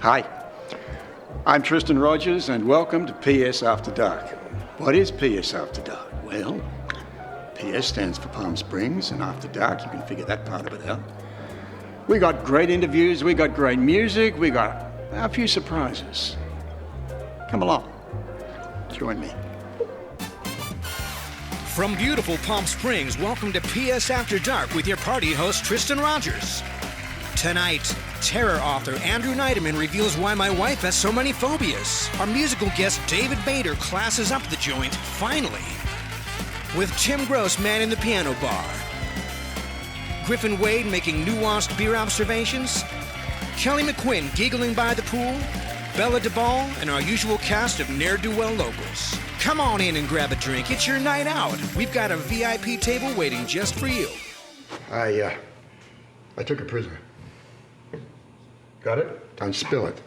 Hi, I'm Tristan Rogers, and welcome to PS After Dark. What is PS After Dark? Well, PS stands for Palm Springs, and After Dark, you can figure that part of it out. We got great interviews, we got great music, we got a few surprises. Come along, join me. From beautiful Palm Springs, welcome to PS After Dark with your party host, Tristan Rogers. Tonight, terror author Andrew Neiderman reveals why my wife has so many phobias. Our musical guest David Bader classes up the joint, finally. With Tim Gross manning the piano bar. Griffin Wade making nuanced beer observations. Kelly McQuinn giggling by the pool. Bella DeBall and our usual cast of ne'er-do-well locals. Come on in and grab a drink. It's your night out. We've got a VIP table waiting just for you. I took a prisoner. Got it? Don't spill it.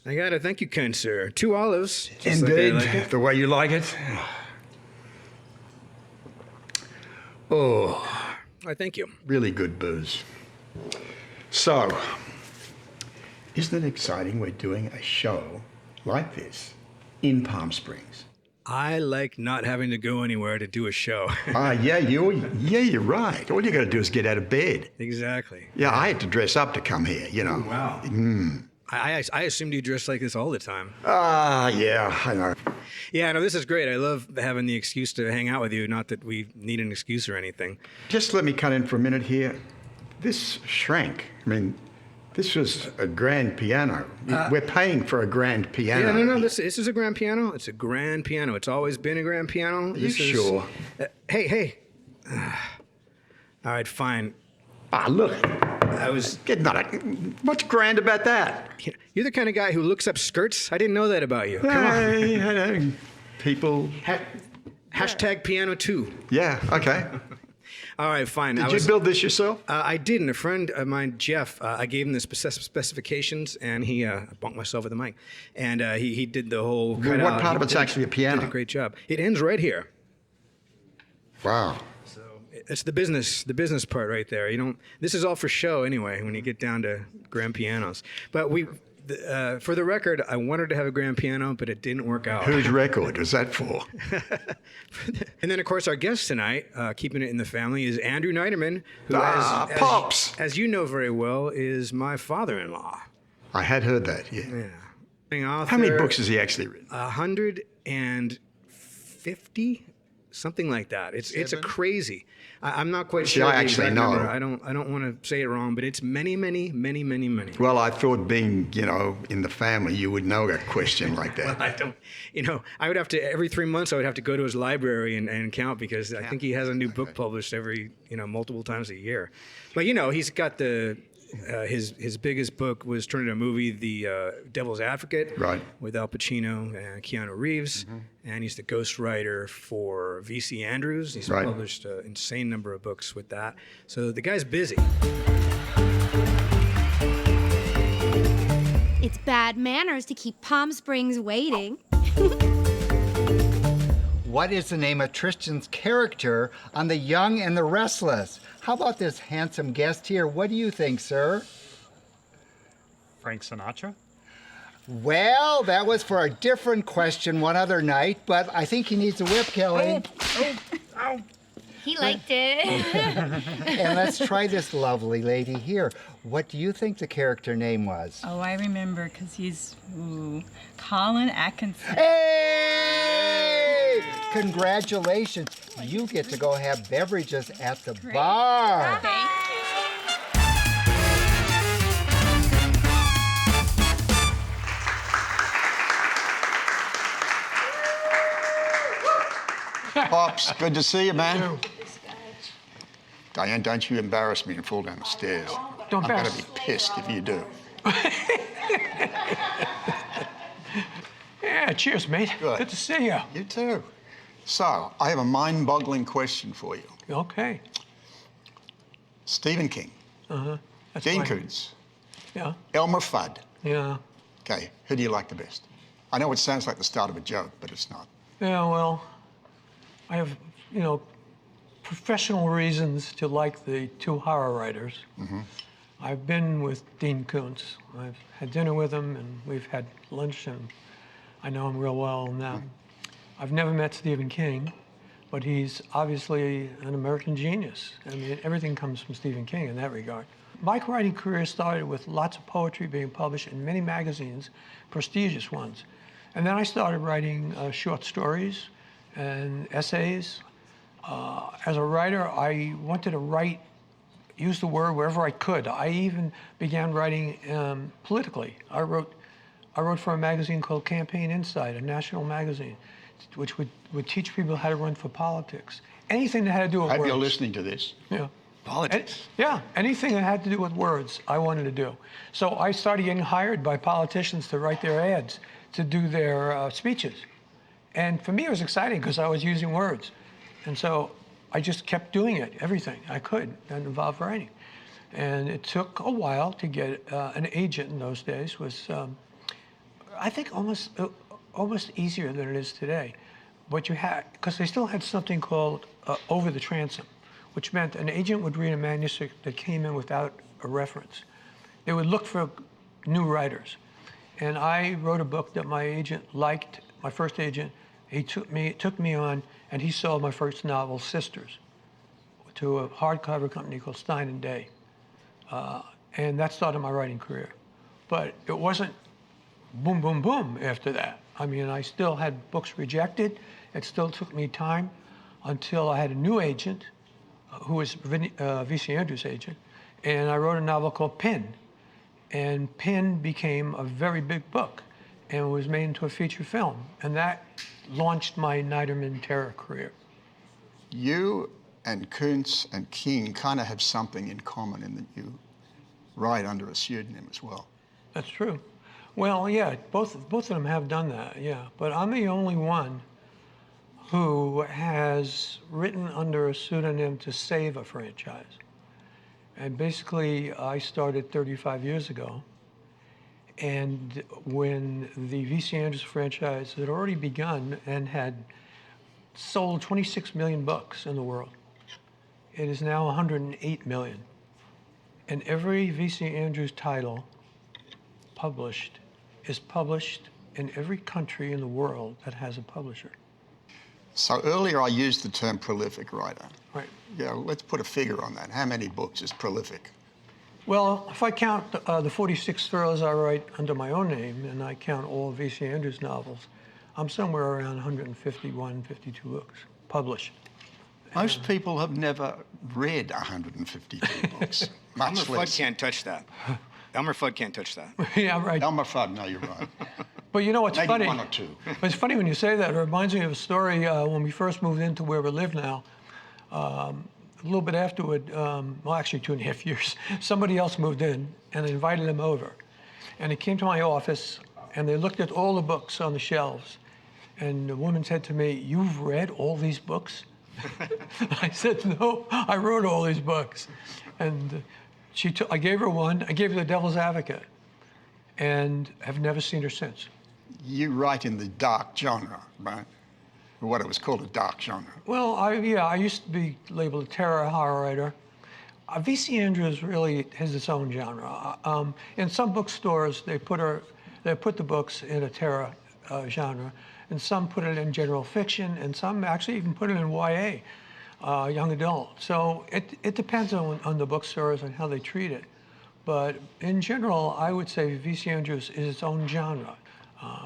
I got it. Thank you, kind sir. 2 olives. Just Indeed, like I like it. the way you like it. Oh, Why, thank you. really good booze. So, isn't it exciting we're doing a show like this in Palm Springs? I like not having to go anywhere to do a show. Yeah, you're right. All you got to do is get out of bed. Exactly. Yeah, I had to dress up to come here, you know. Wow. I assumed you dress like this all the time. Yeah, I know. Yeah, no, this is great. I love having the excuse to hang out with you. Not that we need an excuse or anything. Just let me cut in for a minute here. This shrank. I mean, this was a grand piano. We're paying for a grand piano. Yeah, no. This is a grand piano. It's a grand piano. It's always been a grand piano. Are you sure? Hey. All right, fine. Look. I was... What's grand about that? You're the kind of guy who looks up skirts. I didn't know that about you. Come on. I know. People... Hashtag piano 2. Yeah, okay. All right, fine. Did you build this yourself? I didn't. A friend of mine, Jeff, I gave him the specifications, and he bonked myself with the mic. And he did the whole Well, what part of it's actually a piano? Did a great job. It ends right here. Wow. So it's the business part right there. You don't. This is all for show anyway. When you get down to grand pianos, but for the record, I wanted to have a grand piano, but it didn't work out. Whose record was that for? And then, of course, our guest tonight, keeping it in the family, is Andrew Neiderman, who, Pops! as you know very well, is my father-in-law. I had heard that, yeah. Author, How many books has he actually written? 150, something like that. It's a crazy. I'm not quite See, sure. I actually know. I don't want to say it wrong, but it's many. Well, I thought being, in the family, you would know a question like that. Well, I don't. I would have to, every 3 months, I would have to go to his library and count, because I think he has a new book published every, multiple times a year. But, he's got his biggest book was turned into a movie, The Devil's Advocate, right, with Al Pacino and Keanu Reeves, and he's the ghostwriter for V.C. Andrews. He's published an insane number of books with that. So the guy's busy. It's bad manners to keep Palm Springs waiting. What is the name of Tristan's character on The Young and the Restless? How about this handsome guest here? What do you think, sir? Frank Sinatra? Well, that was for a different question one other night, but I think he needs a whip, Kelly. Oh. He liked it. And let's try this lovely lady here. What do you think the character name was? Oh, I remember, because he's Colin Atkinson. Hey! Congratulations. You get to go have beverages at the bar. Thank Pops, good to see you, man. Diane, don't you embarrass me and fall down the stairs. Don't I'm embarrass. going to be pissed if you do. Yeah, cheers, mate. Good to see you. You too. So, I have a mind-boggling question for you. Okay. Stephen King, That's Dean fine. Koontz, Yeah. Elmer Fudd. Yeah. Okay, who do you like the best? I know it sounds like the start of a joke, but it's not. Yeah, well, I have, professional reasons to like the two horror writers. I've been with Dean Koontz. I've had dinner with him, and we've had lunch, and I know him real well now. I've never met Stephen King, but he's obviously an American genius. I mean, everything comes from Stephen King in that regard. My writing career started with lots of poetry being published in many magazines, prestigious ones. And then I started writing short stories and essays. As a writer, I wanted to write, use the word wherever I could. I even began writing politically. I wrote for a magazine called Campaign Insight, a national magazine, which would teach people how to run for politics. Anything that had to do with I hope words. you're listening to this. Yeah. Politics. Yeah, anything that had to do with words, I wanted to do. So I started getting hired by politicians to write their ads, to do their speeches. And for me, it was exciting because I was using words. And so I just kept doing it, everything I could that involved writing. And it took a while to get an agent in those days. Was I think almost easier than it is today. But you had, because they still had something called over the transom, which meant an agent would read a manuscript that came in without a reference. They would look for new writers. And I wrote a book that my agent liked, my first agent. He took me on, and he sold my first novel, Sisters, to a hardcover company called Stein and Day. And that started my writing career. But it wasn't boom, boom, boom after that. I mean, I still had books rejected. It still took me time until I had a new agent, who was V.C. Andrews' agent, and I wrote a novel called Pin. And Pin became a very big book and was made into a feature film. And that launched my Neiderman terror career. You and Koontz and King kind of have something in common in that you write under a pseudonym as well. That's true. Well, yeah, both of them have done that, yeah. But I'm the only one who has written under a pseudonym to save a franchise. And basically, I started 35 years ago. And when the V.C. Andrews franchise had already begun and had sold 26 million books in the world, it is now 108 million. And every V.C. Andrews title published is published in every country in the world that has a publisher. So earlier I used the term prolific writer. Right. Yeah, let's put a figure on that. How many books is prolific? Well, if I count the 46 thrillers I write under my own name, and I count all V.C. Andrews novels, I'm somewhere around 151, 52 books published. Most people have never read 152 books, Elmer much Fudd less. can't touch that. Elmer Fudd can't touch that. Yeah, right. Elmer Fudd, no, you're right. But you know what's Maybe funny? one or two. But it's funny when you say that. It reminds me of a story when we first moved into where we live now. A little bit afterward, well, actually 2.5 years, somebody else moved in and invited them over. And they came to my office and they looked at all the books on the shelves. And the woman said to me, "You've read all these books?" I said, "No, I wrote all these books." And I gave her one. I gave her The Devil's Advocate, and have never seen her since. You write in the dark genre, right? What it was called, a dark genre. Well, I used to be labeled a terror horror writer. V.C. Andrews really has its own genre. In some bookstores, they put the books in a terror genre, and some put it in general fiction, and some actually even put it in YA, young adult. So it depends on the bookstores and how they treat it. But in general, I would say V.C. Andrews is its own genre.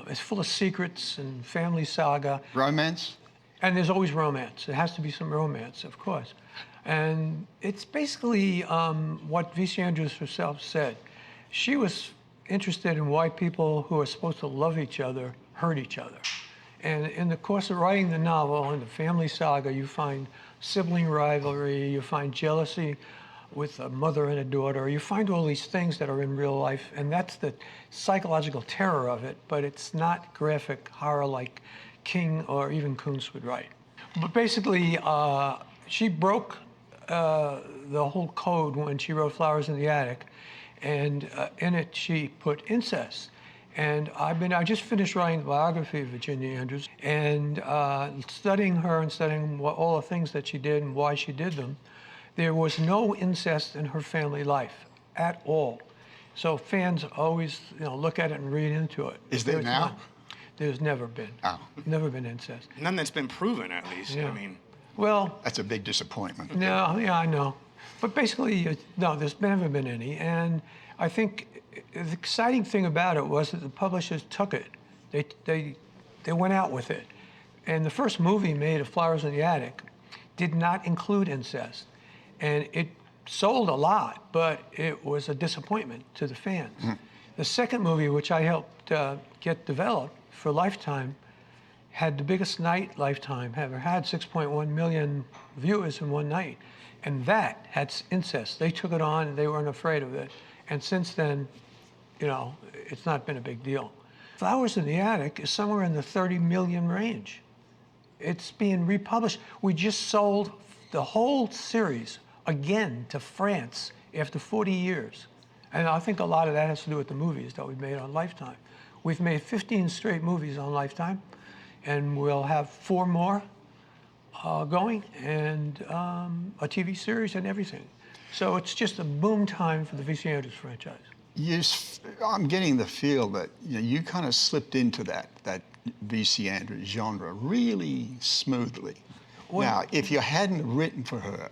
It's full of secrets and family saga. Romance? And there's always romance. There has to be some romance, of course. And it's basically what V.C. Andrews herself said. She was interested in why people who are supposed to love each other hurt each other. And in the course of writing the novel and the family saga, you find sibling rivalry, you find jealousy with a mother and a daughter. You find all these things that are in real life, and that's the psychological terror of it, but it's not graphic horror like King or even Koontz would write. But basically, she broke the whole code when she wrote Flowers in the Attic, and in it she put incest. And I just finished writing the biography of Virginia Andrews, and studying her and studying all the things that she did and why she did them. There was no incest in her family life. at all. So fans always, look at it and read into it. Is there now? There's never been. Oh. Never been incest. None that's been proven, at least. Yeah. I mean, Well, That's a big disappointment. no, yeah, I know. But basically, no, there's never been any. And I think the exciting thing about it was that the publishers took it. They went out with it. And the first movie made of Flowers in the Attic did not include incest. And it sold a lot, but it was a disappointment to the fans. The second movie, which I helped get developed for Lifetime, had the biggest night Lifetime ever had, 6.1 million viewers in one night. And that had incest. They took it on and they weren't afraid of it. And since then, it's not been a big deal. Flowers in the Attic is somewhere in the 30 million range. It's being republished. We just sold the whole series again to France after 40 years. And I think a lot of that has to do with the movies that we've made on Lifetime. We've made 15 straight movies on Lifetime, and we'll have 4 more going, and a TV series and everything. So it's just a boom time for the V.C. Andrews franchise. I'm getting the feel that you kind of slipped into that V.C. Andrews genre really smoothly. Now, if you hadn't written for her,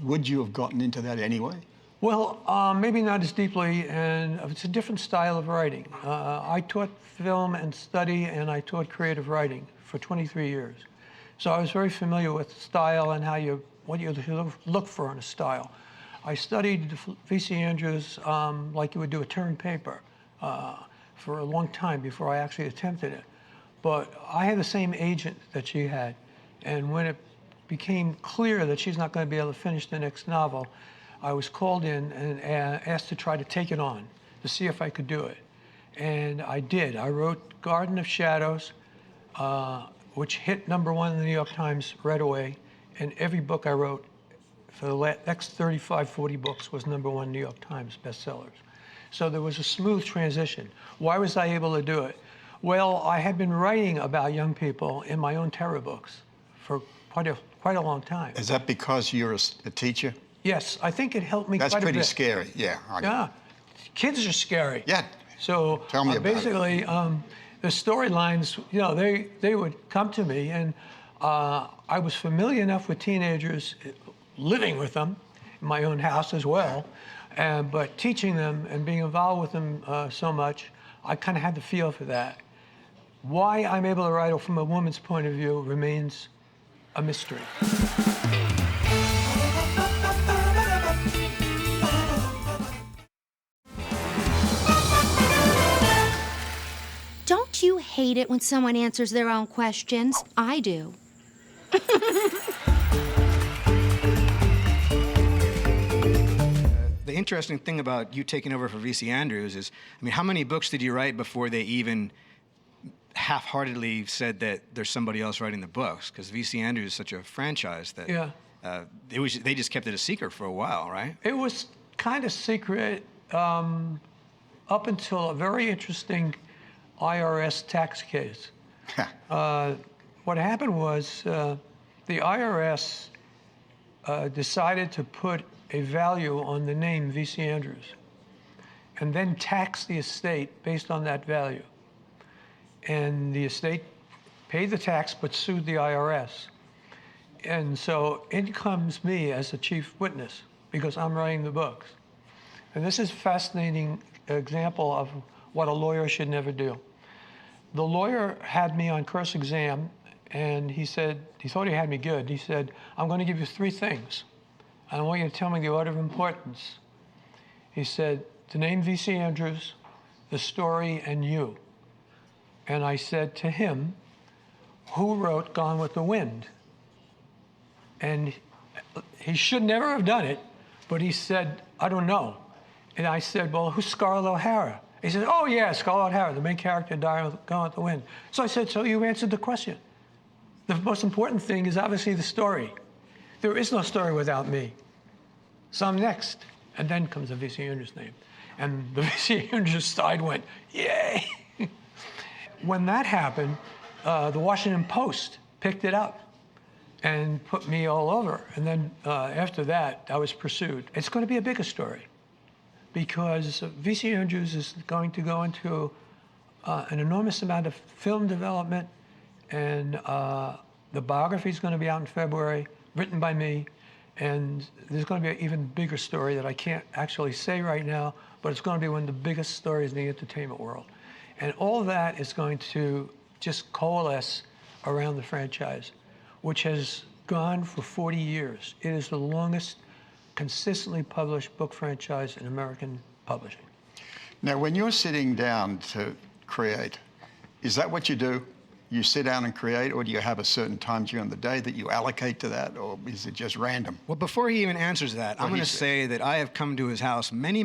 would you have gotten into that anyway? Well, maybe not as deeply, and it's a different style of writing. I taught film and study, and I taught creative writing for 23 years. So I was very familiar with style and what you look for in a style. I studied V.C. Andrews like you would do a term paper for a long time before I actually attempted it. But I had the same agent that she had, and when it became clear that she's not going to be able to finish the next novel, I was called in and asked to try to take it on, to see if I could do it. And I did. I wrote Garden of Shadows, which hit #1 in the New York Times right away. And every book I wrote for the next 35, 40 books was #1 New York Times bestsellers. So there was a smooth transition. Why was I able to do it? Well, I had been writing about young people in my own terror books for quite a long time. Is that because you're a teacher? Yes, I think it helped me That's quite a bit. pretty scary, yeah. Yeah, kids are scary. Yeah. So Tell me about it. basically, the storylines, they would come to me, and I was familiar enough with teenagers, living with them in my own house as well, but teaching them and being involved with them so much, I kind of had the feel for that. Why I'm able to write from a woman's point of view remains a mystery. Don't you hate it when someone answers their own questions? I do. the interesting thing about you taking over for V.C. Andrews is, how many books did you write before they even half-heartedly said that there's somebody else writing the books? Because V.C. Andrews is such a franchise that they just kept it a secret for a while, right? It was kind of secret up until a very interesting IRS tax case. What happened was the IRS decided to put a value on the name V.C. Andrews and then tax the estate based on that value. And the estate paid the tax but sued the IRS. And so in comes me as the chief witness because I'm writing the books. And this is a fascinating example of what a lawyer should never do. The lawyer had me on cross exam, and he said, he thought he had me good. He said, I'm going to give you 3 things. I want you to tell me the order of importance. He said, the name V.C. Andrews, the story, and you. And I said to him, who wrote Gone with the Wind? And he should never have done it, but he said, I don't know. And I said, well, who's Scarlett O'Hara? He said, oh yeah, Scarlett O'Hara, the main character in Gone with the Wind. So I said, so you answered the question. The most important thing is obviously the story. There is no story without me. So I'm next. And then comes the V.C. Andrews name. And the V.C. Andrews side went, yay! When that happened, the Washington Post picked it up and put me all over. And then after that, I was pursued. It's going to be a bigger story. because V.C. Andrews is going to go into an enormous amount of film development, and the biography is going to be out in February, written by me, and there's going to be an even bigger story that I can't actually say right now, but it's going to be one of the biggest stories in the entertainment world. And all of that is going to just coalesce around the franchise, which has gone for 40 years. It is the longest consistently published book franchise in American publishing. Now, when you're sitting down to create, is that what you do? You sit down and create, or do you have a certain time during the day that you allocate to that, or is it just random? Well, before he even answers that, I'm going to say that I have come to his house many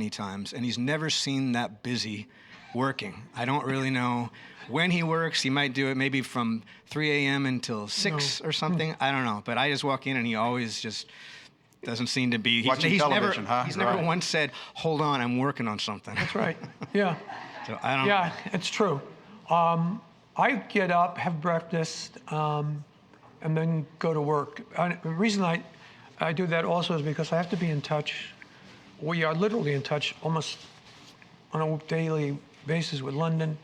times, and he's never seen that busy working. I don't really know when he works. He might do it maybe from 3 a.m. until 6 or something. I don't know. But I just walk in, and he always just doesn't seem to be. Watching television, huh? He's never once said, "Hold on, I'm working on something." That's right. Yeah. So I don't. Yeah, it's true. I get up, have breakfast, and then go to work. The reason I do that also is because I have to be in touch. We are literally in touch almost on a daily basis with London,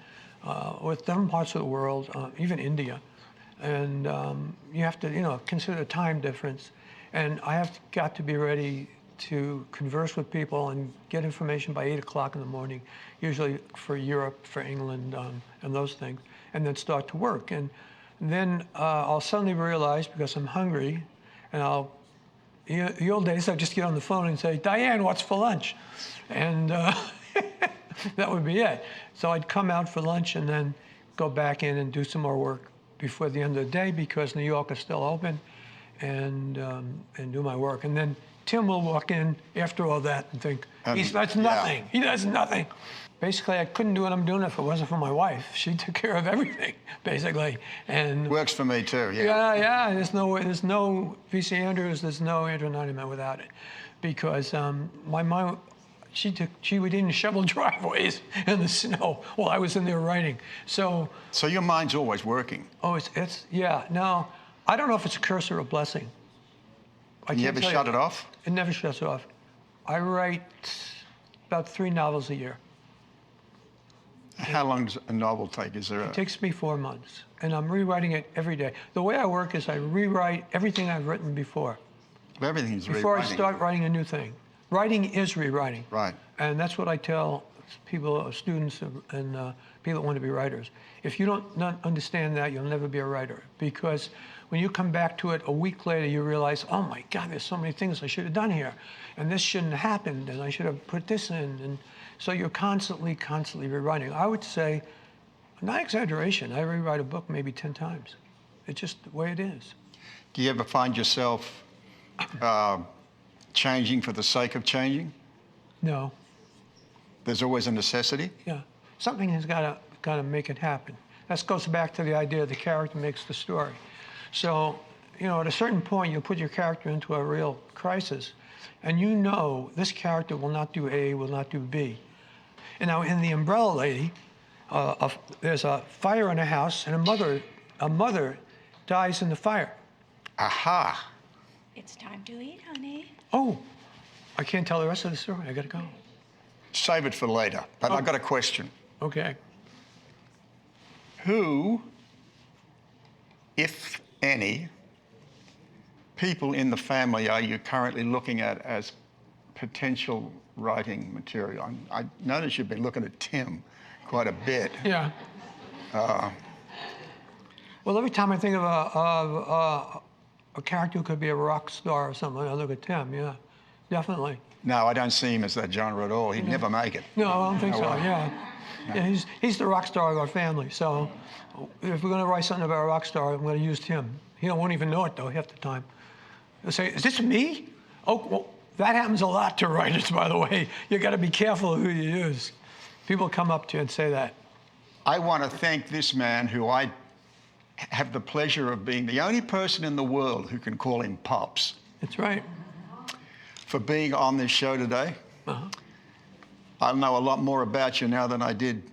with different parts of the world, even India. And you have to, consider the time difference. And I have got to be ready to converse with people and get information by 8 o'clock in the morning, usually for Europe, for England, and those things, and then start to work. And then I'll suddenly realize, because I'm hungry, and the old days, I'd just get on the phone and say, "Diane, what's for lunch?" And that would be it. So I'd come out for lunch and then go back in and do some more work before the end of the day, because New York is still open, and do my work. And then Tim will walk in after all that and think, that's nothing. Yeah. He does nothing. Basically, I couldn't do what I'm doing if it wasn't for my wife. She took care of everything, basically. And works for me too, yeah. Yeah. There's no V.C. Andrews, there's no Andrew Neiderman without it. Because my mom, she would even shovel driveways in the snow while I was in there writing. So your mind's always working. Oh, yeah. Now, I don't know if it's a curse or a blessing. You ever shut it off? It never shuts off. I write about 3 novels a year. How long does a novel take? It takes me 4 months, and I'm rewriting it every day. The way I work is I rewrite everything I've written before. Everything's rewriting. Before I start writing a new thing. Writing is rewriting. Right. And that's what I tell people, students, and people that want to be writers. If you don't understand that, you'll never be a writer. Because when you come back to it a week later, you realize, oh my God, there's so many things I should have done here. And this shouldn't have happened, and I should have put this in. And so you're constantly rewriting. I would say, not exaggeration, I rewrite a book maybe 10 times. It's just the way it is. Do you ever find yourself changing for the sake of changing? No. There's always a necessity? Yeah. Something has got to make it happen. That goes back to the idea the character makes the story. So, at a certain point, you put your character into a real crisis, and this character will not do A, will not do B. And now in The Umbrella Lady, there's a fire in a house, and a mother dies in the fire. Aha. It's time to eat, honey. Oh, I can't tell the rest of the story. I got to go. Save it for later, but I've got a question. Okay. Who, if any, people in the family are you currently looking at as potential writing material? I notice you've been looking at Tim quite a bit. Yeah. Well, every time I think of a character who could be a rock star or something, I look at Tim, yeah, definitely. No, I don't see him as that genre at all. He'd never make it. No, I don't think so, yeah. Yeah, he's the rock star of our family, so if we're going to write something about a rock star, I'm going to use Tim. He won't even know it, though, half the time. He'll say, is this me? Oh, well, that happens a lot to writers, by the way. You got to be careful of who you use. People come up to you and say that. I want to thank this man who I have the pleasure of being the only person in the world who can call him Pops. That's right. For being on this show today. Uh-huh. I know a lot more about you now than I did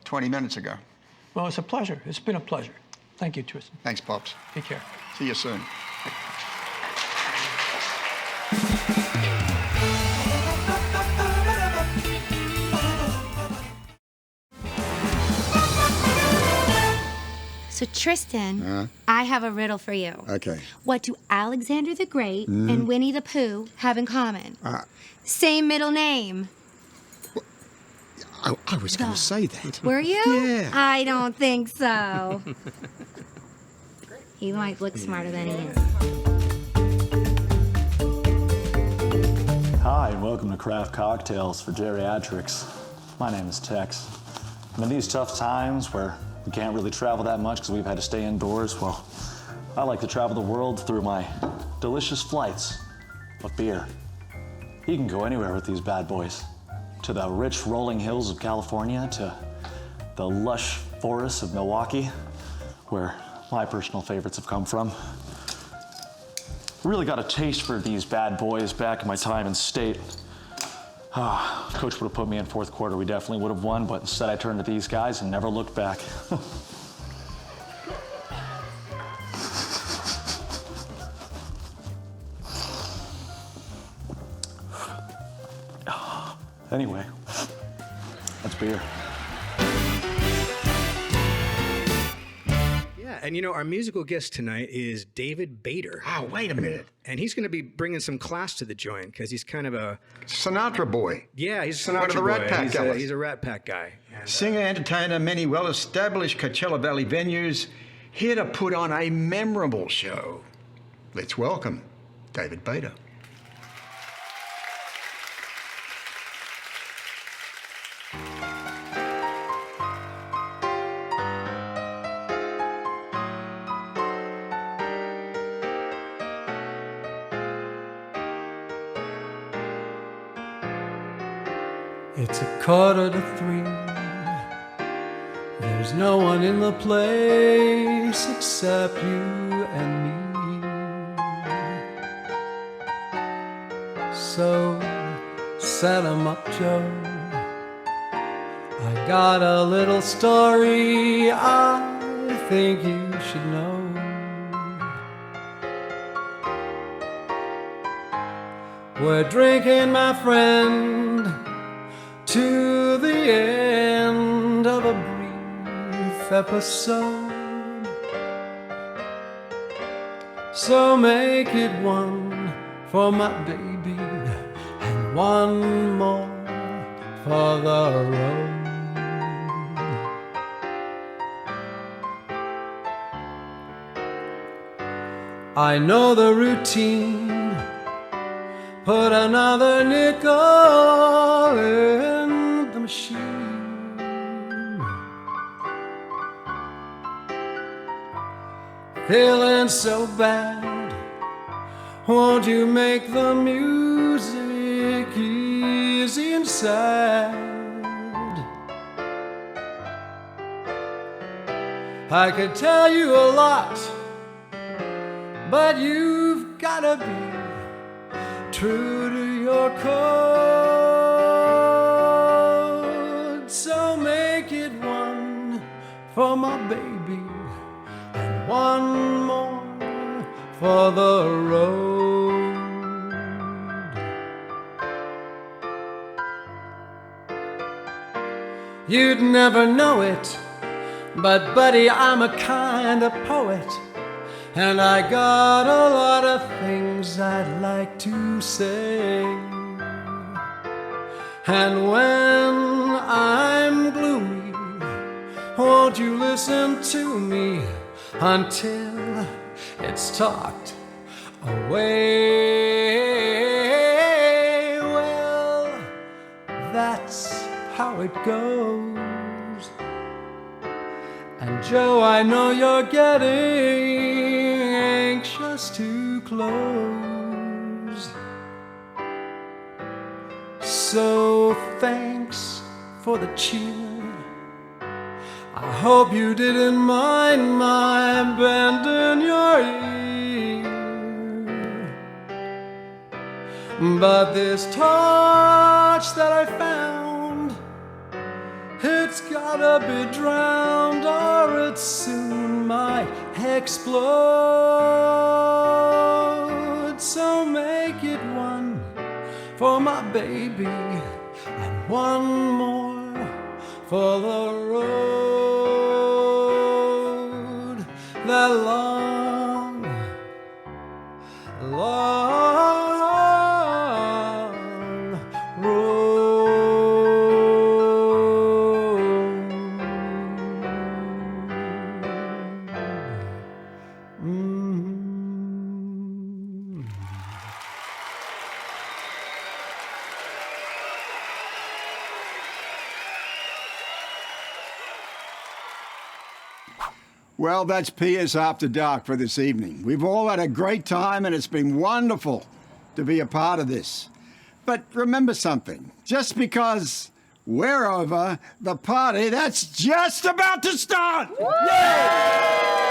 20 minutes ago. Well, it's a pleasure. It's been a pleasure. Thank you, Tristan. Thanks, Pops. Take care. See you soon. So, Tristan, I have a riddle for you. Okay. What do Alexander the Great and Winnie the Pooh have in common? Same middle name. I was going to say that. Were you? Yeah. I don't think so. He might look smarter than he is. Hi, and welcome to Craft Cocktails for Geriatrics. My name is Tex. In these tough times where we can't really travel that much because we've had to stay indoors, well, I like to travel the world through my delicious flights of beer. You can go anywhere with these bad boys. To the rich rolling hills of California, to the lush forests of Milwaukee, where my personal favorites have come from. Really got a taste for these bad boys back in my time in state. If Coach would have put me in fourth quarter, we definitely would have won, but instead I turned to these guys and never looked back. Anyway, that's beer. Yeah, and you know, our musical guest tonight is David Bader. Oh, wait a minute. And he's going to be bringing some class to the joint because he's kind of a... Sinatra boy. Yeah, he's One of the Rat Pack guys. He's a Rat Pack guy. And, Singer, entertainer, many well-established Coachella Valley venues, here to put on a memorable show. Let's welcome David Bader. It's 2:45. There's no one in the place except you and me. So set 'em up, Joe. I got a little story I think you should know. We're drinking, my friend, to the end of a brief episode. So make it one for my baby and one more for the road. I know the routine. Put another nickel in the machine. Feeling so bad, won't you make the music easy and sad? I could tell you a lot, but you've gotta be true to your code. So make it one for my baby and one more for the road. You'd never know it, but buddy, I'm a kind of poet. And I got a lot of things I'd like to say. And when I'm gloomy, won't you listen to me until it's talked away? Well, that's how it goes. And Joe, I know you're getting anxious to close. So thanks for the cheer. I hope you didn't mind my bending your ear. But this torch that I found, it's gotta be drowned or it soon might explode. So make it one for my baby and one more for the road. long road. Well, that's PS After Dark for this evening. We've all had a great time and it's been wonderful to be a part of this. But remember something, just because we're over, the party, that's just about to start! Yay!